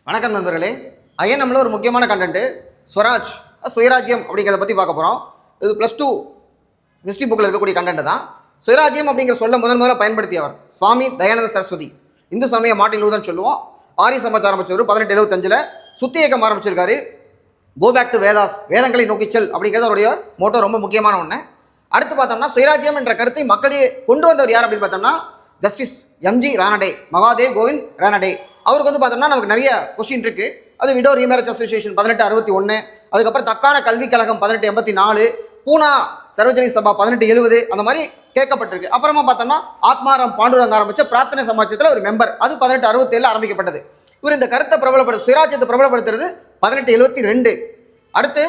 வணக்கம் நண்பர்களே. ஐஎன்எம்ல ஒரு முக்கியமான கண்டென்ட் ஸ்வராஜ் சுயராஜ்யம் அப்படிங்கிறத பற்றி பார்க்க போகிறோம். இது +2 ஹிஸ்ட்ரி புக்கில் இருக்கக்கூடிய கண்டென்ட் தான். சுயராஜ்யம் அப்படிங்கிற சொல்ல முதல்ல பயன்படுத்தியவர் சுவாமி தயானந்த சரஸ்வதி. இந்து சமய மார்ட்டின் லூதர்னு சொல்லுவோம். ஆரிய சமாஜ் ஆரம்பிச்சவர் 1875 சுத்தி இயக்கம் ஆரம்பிச்சிருக்காரு. கோ பேக் டு வேதாஸ், வேதங்களை நோக்கிச்சல் அப்படிங்கிறது அவருடைய மோட்டோ, ரொம்ப முக்கியமான ஒன்று. அடுத்து பார்த்தோம்னா சுயராஜ்யம் என்ற கருத்தை மக்களே கொண்டு வந்தவர் யார் அப்படின்னு பார்த்தோம்னா ஜஸ்டிஸ் எம்ஜி ரானடே, மகாதேவ் கோவிந்த் ரானடே. அவருக்கு வந்து பார்த்தோம்னா நமக்கு நிறைய கொஸ்டின் இருக்குது. அது விடோ ரீமேரேஜ் அசோசியேஷன் 1861, அதுக்கப்புறம் தக்கான கல்விக் கழகம் 1884, பூனா சர்வஜனிக் சபா 1870, அந்த மாதிரி கேட்கப்பட்டிருக்கு. அப்புறமா பார்த்தோம்னா ஆத்மாராம் பாண்டுரங்க ஆரம்பிச்ச பிரார்த்தனை சமாஜத்தில் ஒரு மெம்பர், அது 1867 ஆரம்பிக்கப்பட்டது. இவர் இந்த கருத்தை சுயராஜ்யத்தை பிரபலப்படுத்துறது 1872. அடுத்து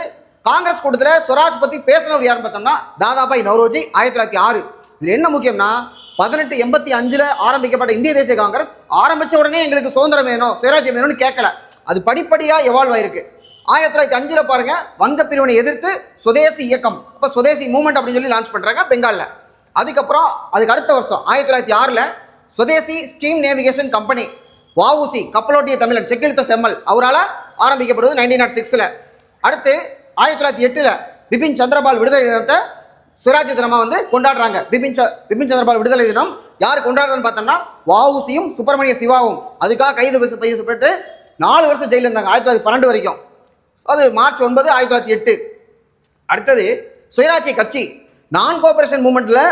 காங்கிரஸ் கூட்டத்தில் ஸ்வராஜ் பற்றி பேசினவர் யாருன்னு பார்த்தோம்னா தாதாபாய் நவ்ரோஜி 1906. இது என்ன முக்கியம்னா 1885 ஆரம்பிக்கப்பட்ட இந்திய தேசிய காங்கிரஸ் ஆரம்பித்த உடனே எங்களுக்கு சுதந்திரம் வேணும், சுயராஜ்யம் வேணும்னு கேட்கல. அது படிப்படியாக எவால்வ் ஆயிருக்கு. 1905 பாருங்க, வங்க பிரிவினை எதிர்த்து சுதேசி இயக்கம், இப்போ சுதேசி மூவ்மெண்ட் அப்படின்னு சொல்லி லான்ச் பண்ணுறாங்க பெங்காலில். அதுக்கப்புறம் அதுக்கு அடுத்த வருஷம் 1906 சுதேசி ஸ்டீம் நேவிகேஷன் கம்பெனி, வஉசி கப்பலோட்டிய தமிழன் செக்கிழுத்த செம்மல் அவரால் ஆரம்பிக்கப்படுவது 1906. அடுத்து 1908 பிபின் சந்திரபால் விடுதலை தினத்தை சுயராஜ்ய தினமாக வந்து கொண்டாடுறாங்க. பிபின் சந்திரபால் விடுதலை தினம் யார் கொண்டாடுறதுன்னு பார்த்தோம்னா வஉசியும் சுப்பிரமணிய சிவாவும். அதுக்காக கைது செய்யப்பட்டு 4 வருஷம் ஜெயிலில் இருந்தாங்க, 1912 வரைக்கும். அது மார்ச் 9, 1908. அடுத்தது சுயராஜ்ய கட்சி நான் கோஆபரேஷன் மூவ்மெண்ட்டில்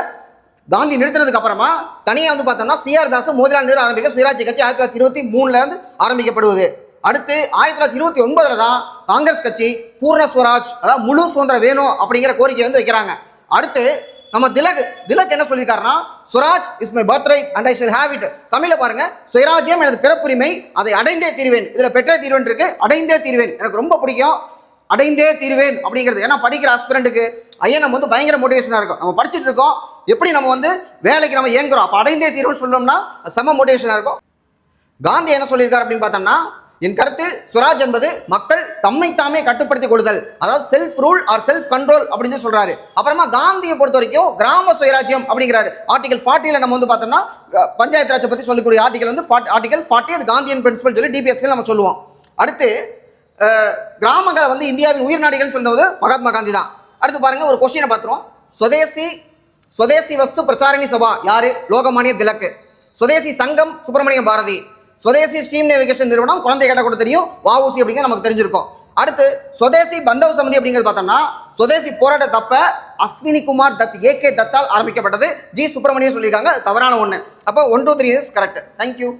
காந்தி நிறுத்தினதுக்கு அப்புறமா தனியாக வந்து பார்த்தோம்னா சிஆர் தாஸ் மோதிலால் நேரு ஆரம்பிக்க சுயராஜ்ய கட்சி 1923 வந்து ஆரம்பிக்கப்படுவது. அடுத்து 1929 தான் காங்கிரஸ் கட்சி பூர்ண ஸ்வராஜ், அதாவது முழு சுதந்திரம் வேணும் அப்படிங்கிற கோரிக்கை வந்து வைக்கிறாங்க. அடுத்து நம்ம திலக் என்ன சொல்லியிருக்காருன்னா Swaraj is my birth right and I shall have it. தமிழில் பாருங்க, சுயராஜ்யம் எனது பிறப்புரிமை, அதை அடைந்தே தீர்வேன். இதில் பெற்றே தீர்வேன் இருக்கு, அடைந்தே தீர்வேன் எனக்கு ரொம்ப பிடிக்கும். அடைந்தே தீர்வேன் அப்படிங்கிறது ஏன்னா படிக்கிற ஆஸ்பிரண்ட்டுக்கு ஐஎன்எம் வந்து பயங்கர மோட்டிவேஷனாக இருக்கும். நம்ம படிச்சுட்டு இருக்கோம், எப்படி நம்ம வந்து வேலைக்கு நம்ம இயங்குறோம், அப்போ அடைந்தே தீர்வுன்னு சொல்லணும்னா செம மோட்டிவேஷனாக இருக்கும். காந்தி என்ன சொல்லியிருக்காரு அப்படின்னு பார்த்தோம்னா என் கருத்தில் சுவராஜ் என்பது மக்கள் தம்மை தாமே கட்டுப்படுத்திக் கொள்ளுதல், அதாவது self rule or self control அப்படின்னு சொல்றாரு. அப்புறமா காந்தியை பொறுத்த வரைக்கும் கிராம சுயராஜ்யம் அப்படிங்கிறாரு. ஆர்டிகல் 40 நம்ம வந்து பார்த்தோம்னா பஞ்சாயத்து ராஜை பற்றி சொல்லக்கூடிய ஆர்டிகல் வந்து ஆர்டிகல் 40, அது காந்தியன் பிரின்சிபல் சொல்லி டிபிஎஸ்பி நம்ம சொல்லுவோம். அடுத்து கிராமங்களை வந்து இந்தியாவின் உயிர் நாடிகள் சொல்றது மகாத்மா காந்தி தான். அடுத்து பாருங்க, ஒரு கொஸ்டினை பார்த்துருவோம். சுதேசி வஸ்து பிரச்சாரணி சபா யாரு? லோகமானிய திலக். சுதேசி சங்கம் சுப்பிரமணிய பாரதி. சுதேசி ஸ்டீம் நேவிகேஷன் நிறுவனம் குழந்தை கேட்ட கூட தெரியும், வஉசி அப்படிங்கிற நமக்கு தெரிஞ்சிருக்கும். அடுத்து சுதேசி பந்தவ சமிதி அப்படிங்கிறது பார்த்தோம்னா சுதேசி போராட்ட தப்ப அஸ்வினி குமார் தத் ஏகே தத்தால் ஆரம்பிக்கப்பட்டது. ஜி சுப்பிரமணியம் சொல்லியிருக்காங்க, தவறான ஒன்று. அப்போ 1, 2, 3 இஸ் கரெக்ட். தேங்க்யூ.